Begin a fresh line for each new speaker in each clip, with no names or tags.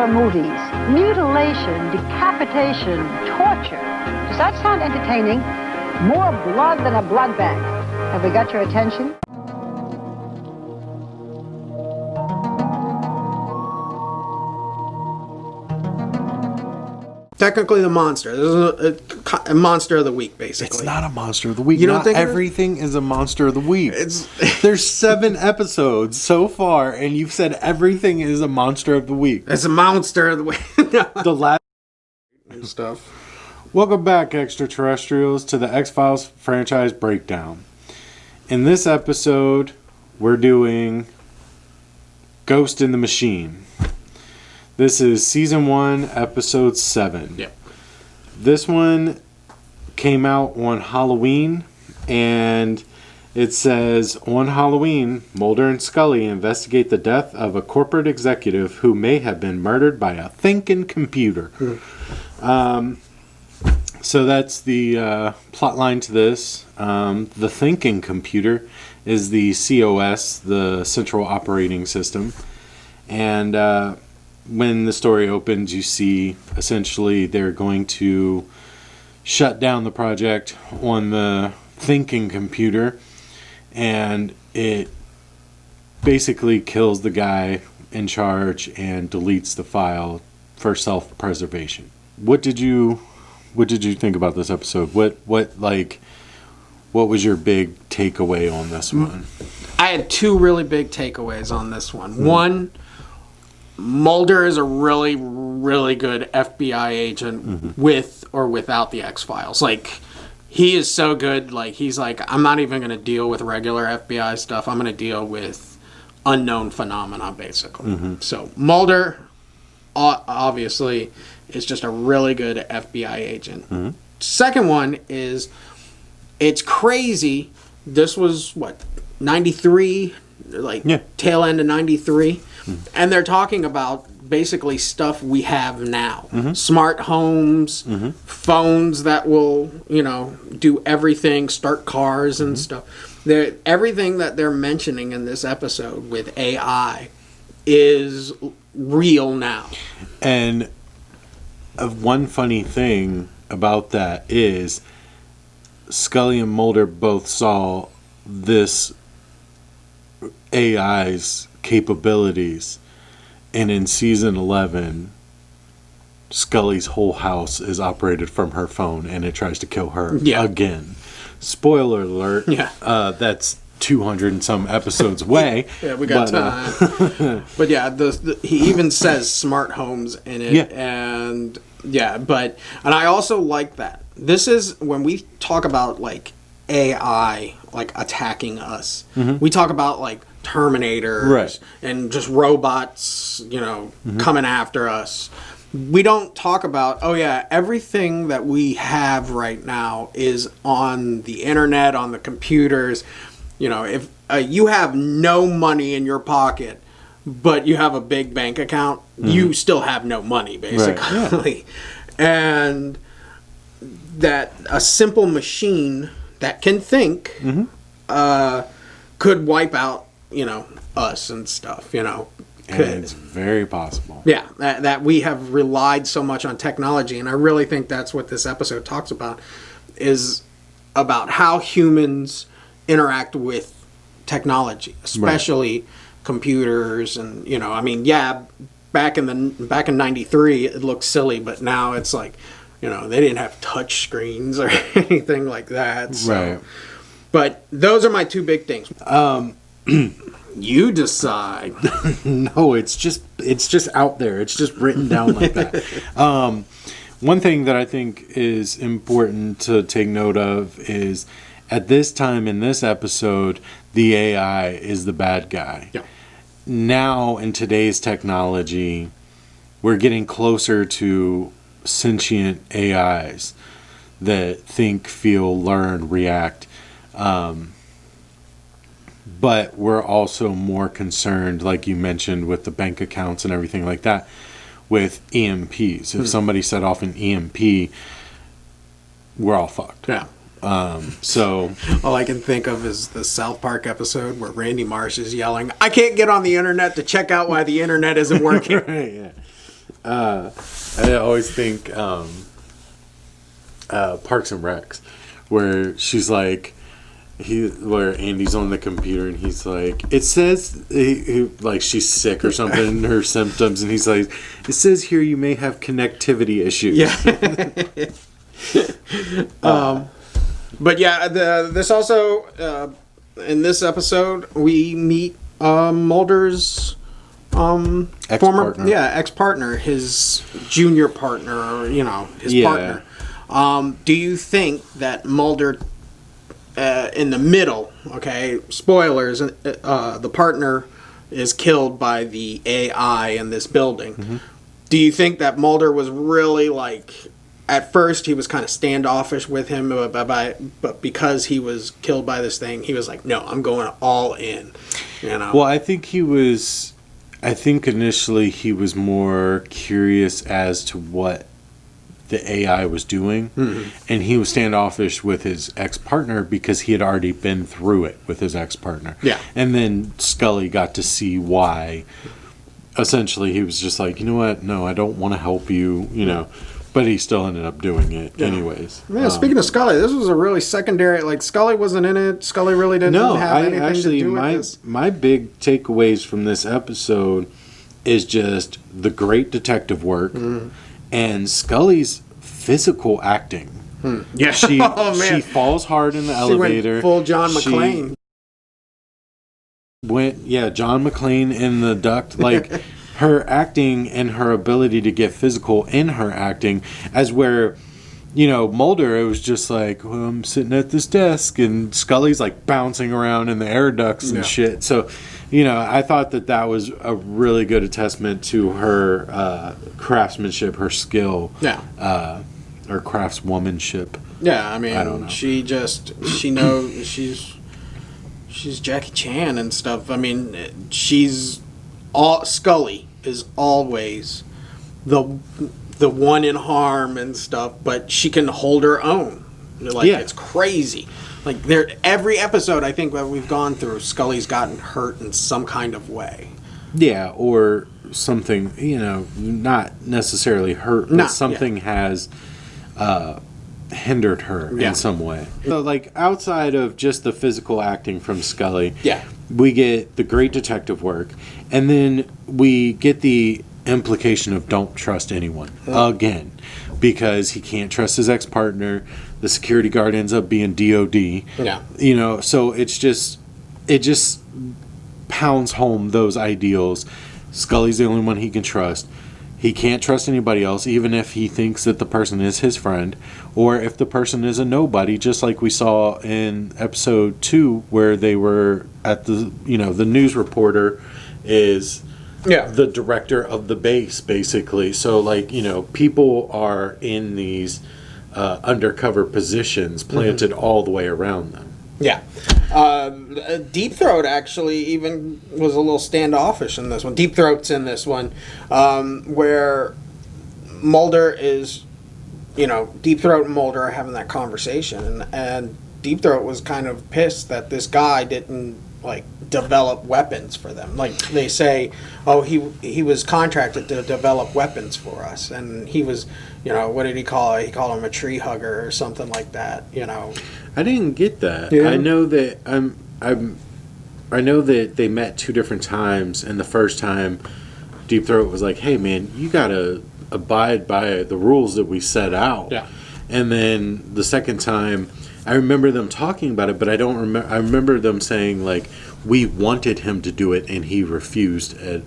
movies. Mutilation, decapitation, torture. Does that sound entertaining? More blood than a blood bank. Have we got your attention?
Technically, the monster. This is a monster of the week, basically.
It's not a monster of the week.
You don't
not
think
everything is a monster of the week. There's 7 episodes so far, and you've said everything is a monster of the week.
It's a monster of the week.
The last
and stuff.
Welcome back, extraterrestrials, to the X-Files franchise breakdown. In this episode, we're doing Ghost in the Machine. This is Season 1, Episode 7.
Yep.
This one came out on Halloween, and it says, on Halloween, Mulder and Scully investigate the death of a corporate executive who may have been murdered by a thinking computer. So that's the plot line to this. The thinking computer is the COS, the Central Operating System. And when the story opens, you see essentially they're going to shut down the project on the thinking computer, and it basically kills the guy in charge and deletes the file for self-preservation. What did you think about this episode? What was your big takeaway on this one?
I had 2 really big takeaways on this one. One, Mulder is a really, really good FBI agent with or without the X-Files. Like, he is so good. Like, he's like, I'm not even going to deal with regular FBI stuff. I'm going to deal with unknown phenomena, basically. So, Mulder, obviously, is just a really good FBI agent. Second one is, it's crazy. This was, 93? Tail end of 93. And they're talking about basically stuff we have now. Smart homes, phones that will, do everything, start cars and stuff. Everything that they're mentioning in this episode with AI is real now.
And one funny thing about that is Scully and Mulder both saw this AI's capabilities, and in season 11 Scully's whole house is operated from her phone, and it tries to kill her again. Spoiler alert. That's 200 and some episodes away.
We got time. But he even says smart homes in it. And I also like that. This is when we talk about like AI like attacking us. We talk about like Terminators and just robots, coming after us. We don't talk about, everything that we have right now is on the internet, on the computers. If you have no money in your pocket, but you have a big bank account, you still have no money, basically. And that a simple machine that can think could wipe out us and stuff,
And it's very possible.
Yeah, that we have relied so much on technology, and I really think that's what this episode talks about, is about how humans interact with technology, especially computers, and back in 93 it looked silly, but now it's like, they didn't have touch screens or anything like that. So.
Right.
But those are my 2 big things. You decide.
No, it's just out there. It's just written down like that. One thing that I think is important to take note of is at this time in this episode, the AI is the bad guy.
Yeah.
Now, in today's technology, we're getting closer to sentient AIs that think, feel, learn, react. But we're also more concerned, like you mentioned, with the bank accounts and everything like that, with EMPs. If somebody set off an EMP, we're all fucked.
Yeah.
So
all I can think of is the South Park episode where Randy Marsh is yelling, "I can't get on the internet to check out why the internet isn't working."
Right, I always think Parks and Recs, where she's like, where Andy's on the computer and he's like, it says like she's sick or something, her symptoms, and he's like, it says here you may have connectivity issues.
Yeah. But yeah, this also in this episode we meet Mulder's
Ex-partner.
ex-partner, his junior partner, or his partner. Do you think that Mulder, in the middle, okay, spoilers, the partner is killed by the AI in this building?
Mm-hmm.
Do you think that Mulder was really like, at first he was kind of standoffish with him, but because he was killed by this thing, he was like, no, I'm going all in,
Well, I think initially he was more curious as to what the AI was doing, and he was standoffish with his ex-partner because he had already been through it with his ex-partner.
Yeah.
And then Scully got to see why. Essentially, he was just like, you know what? No, I don't want to help you, But he still ended up doing it anyways.
Yeah, speaking of Scully, this was a really secondary, like, Scully wasn't in it. Scully really didn't have anything to do with this.
My big takeaways from this episode is just the great detective work and Scully's physical acting.
Yeah,
She falls hard in the elevator.
Went full John McClane.
John McClane in the duct. Like, her acting and her ability to get physical in her acting, as where, Mulder, it was just like, well, I'm sitting at this desk, and Scully's like bouncing around in the air ducts and shit. So, I thought that was a really good attestament to her craftsmanship, her skill, or craftswomanship.
Yeah, I mean,
I don't know.
she knows she's Jackie Chan and stuff. I mean, Scully is always the one in harm and stuff, but she can hold her own. It's crazy. Like, every episode I think that we've gone through, Scully's gotten hurt in some kind of way.
Yeah, or something, not necessarily hurt, but something has hindered her in some way. So, like, outside of just the physical acting from Scully, we get the great detective work, and then we get the implication of don't trust anyone again, because he can't trust his ex-partner. The security guard ends up being DOD. Yeah. So it just pounds home those ideals. Scully's the only one he can trust. He can't trust anybody else, even if he thinks that the person is his friend, or if the person is a nobody, just like we saw in episode 2, where they were at the news reporter is the director of the base, basically. So, like, people are in these undercover positions planted all the way around them.
Yeah. Deep Throat actually even was a little standoffish in this one. Deep Throat's in this one, where Mulder is, Deep Throat and Mulder are having that conversation, and Deep Throat was kind of pissed that this guy didn't, like, develop weapons for them. Like, they say, oh, he was contracted to develop weapons for us, and he was, what did he call it? He called him a tree hugger or something like that.
I didn't get that.
Yeah.
I know that I know that they met 2 different times, and the first time Deep Throat was like, hey man, you gotta abide by the rules that we set out.
Yeah.
And then the second time, I remember them talking about it, but I don't remember. I remember them saying, like, we wanted him to do it and he refused at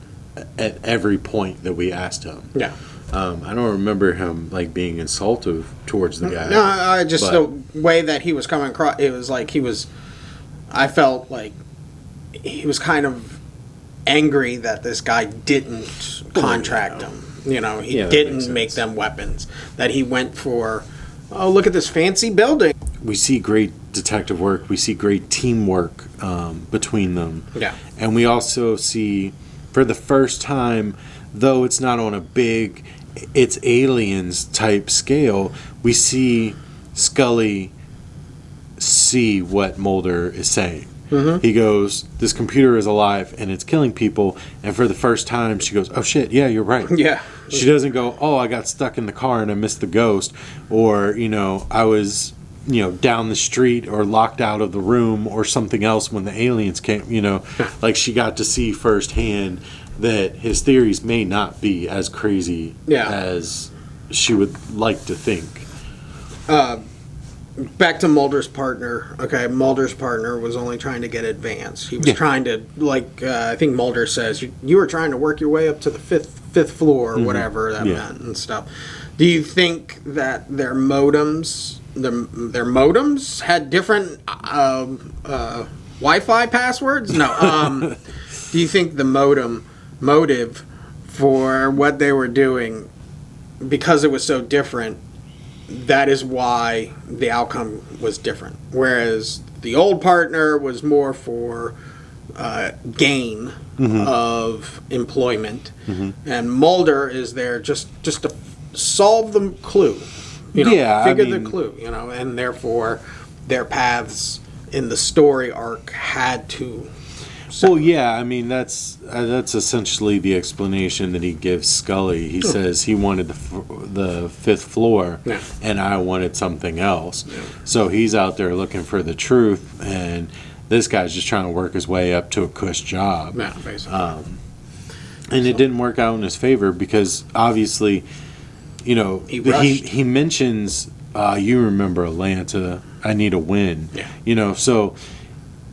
every point that we asked him.
Yeah.
I don't remember him, like, being insultive towards the guy.
No, the way that he was coming across, it was like I felt like he was kind of angry that this guy didn't contract him. He didn't make them weapons. That he went for, oh, look at this fancy building.
We see great detective work. We see great teamwork between them.
Yeah.
And we also see, for the first time, though it's not on a big, it's aliens type scale, we see Scully see what Mulder is saying. He goes, this computer is alive and it's killing people. And for the first time, she goes, oh shit, yeah, you're right.
Yeah.
She doesn't go, oh, I got stuck in the car and I missed the ghost. Or, I was, down the street or locked out of the room or something else when the aliens came, like she got to see firsthand that his theories may not be as crazy as she would like to think.
Back to Mulder's partner. Okay, Mulder's partner was only trying to get advanced. He was trying to, I think Mulder says, you were trying to work your way up to the fifth floor, or whatever that meant and stuff. Do you think that their modems had different Wi-Fi passwords? No. Do you think the motive for what they were doing, because it was so different, that is why the outcome was different? Whereas the old partner was more for gain of employment, and Mulder is there just to solve the clue, figure the clue, and therefore their paths in the story arc had to.
Well, yeah, I mean that's essentially the explanation that he gives Scully. He says he wanted the fifth floor, and I wanted something else. Yeah. So he's out there looking for the truth, and this guy's just trying to work his way up to a cush job.
Yeah, basically.
And it didn't work out in his favor because obviously, he mentions, you remember Atlanta, I need a win. Yeah. So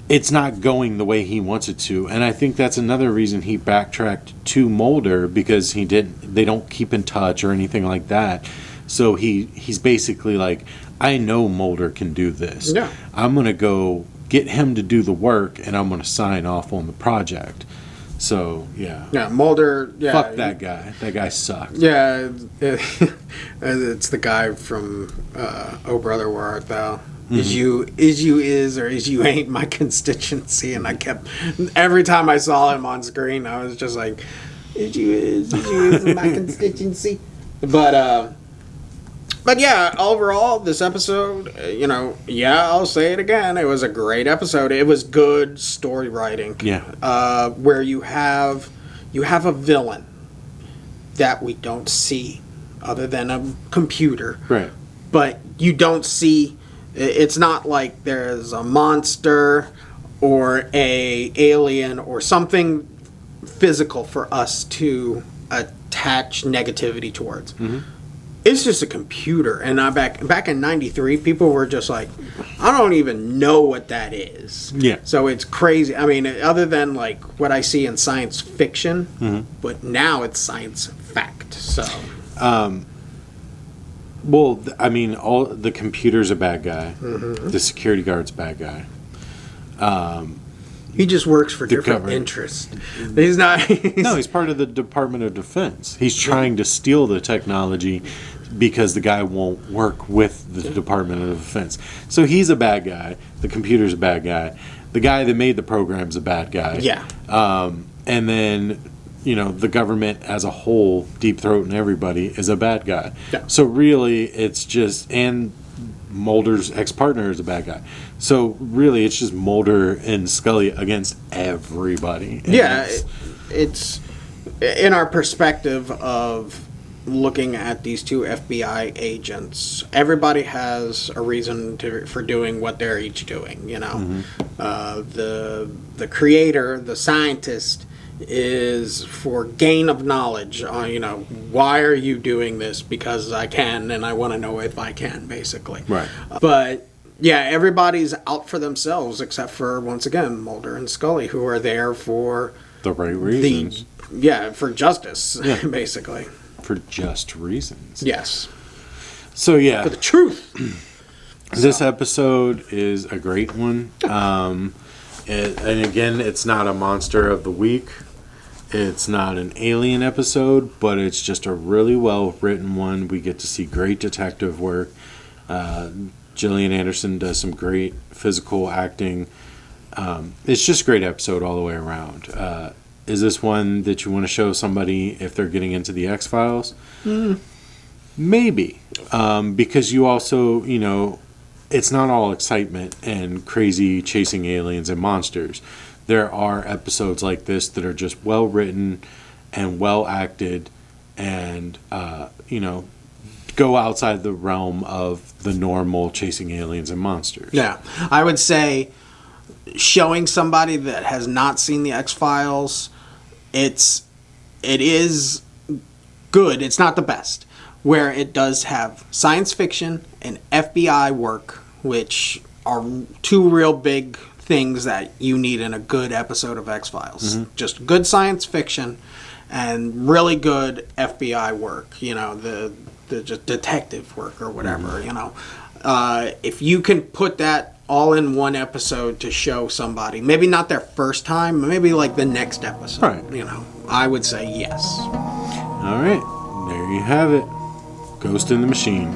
it's not going the way he wants it to, and I think that's another reason he backtracked to Mulder, because they don't keep in touch or anything like that. So he's basically like, I know Mulder can do this. Yeah. I'm gonna go get him to do the work, and I'm gonna sign off on the project. So yeah,
Mulder. Yeah,
fuck that guy. That guy sucked.
Yeah, it's the guy from Oh Brother, Where Art Thou? Is you ain't my constituency. And I kept, every time I saw him on screen, I was just like, is you is my constituency. But yeah, overall, this episode, I'll say it again, it was a great episode. It was good story writing. Yeah. Where you have a villain that we don't see other than a computer. Right. But you don't see. It's not like there's a monster or a alien or something physical for us to attach negativity towards. Mm-hmm. It's just a computer. And back in '93, people were just like, I don't even know what that is. Yeah. So it's crazy. I mean, other than like what I see in science fiction, but now it's science fact. So.
Well, I mean, all the computer's a bad guy. Mm-hmm. The security guard's a bad guy.
He just works for different interests. He's not.
No, he's part of the Department of Defense. He's trying to steal the technology because the guy won't work with the Department of Defense. So he's a bad guy. The computer's a bad guy. The guy that made the program's a bad guy. Yeah. And then, the government as a whole, deep throating everybody, is a bad guy. Yeah. So really, it's just, and Mulder's ex-partner is a bad guy. So really, it's just Mulder and Scully against everybody. And
it's in our perspective of looking at these two FBI agents. Everybody has a reason for doing what they're each doing. The creator, the scientist, is for gain of knowledge. Why are you doing this? Because I can, and I want to know if I can, basically. Right. But yeah, everybody's out for themselves except for, once again, Mulder and Scully, who are there for
the right reasons.
For justice, basically.
For just reasons.
Yes.
So yeah,
for the truth.
This episode is a great one. And again, it's not a monster of the week. It's not an alien episode, but it's just a really well written one. We get to see great detective work. Gillian Anderson does some great physical acting. It's just a great episode all the way around. Is this one that you want to show somebody if they're getting into the X-Files? Maybe. Because you also, it's not all excitement and crazy chasing aliens and monsters. There are episodes like this that are just well written and well acted, and go outside the realm of the normal chasing aliens and monsters.
Yeah, I would say showing somebody that has not seen the X-Files, it is good. It's not the best, where it does have science fiction and FBI work, which are two real big things that you need in a good episode of X-Files.
Mm-hmm.
Just good science fiction and really good FBI work, the just detective work or whatever, if you can put that all in one episode to show somebody, maybe not their first time, maybe like the next episode,
right.
I would say yes.
All right, there you have it. Ghost in the Machine.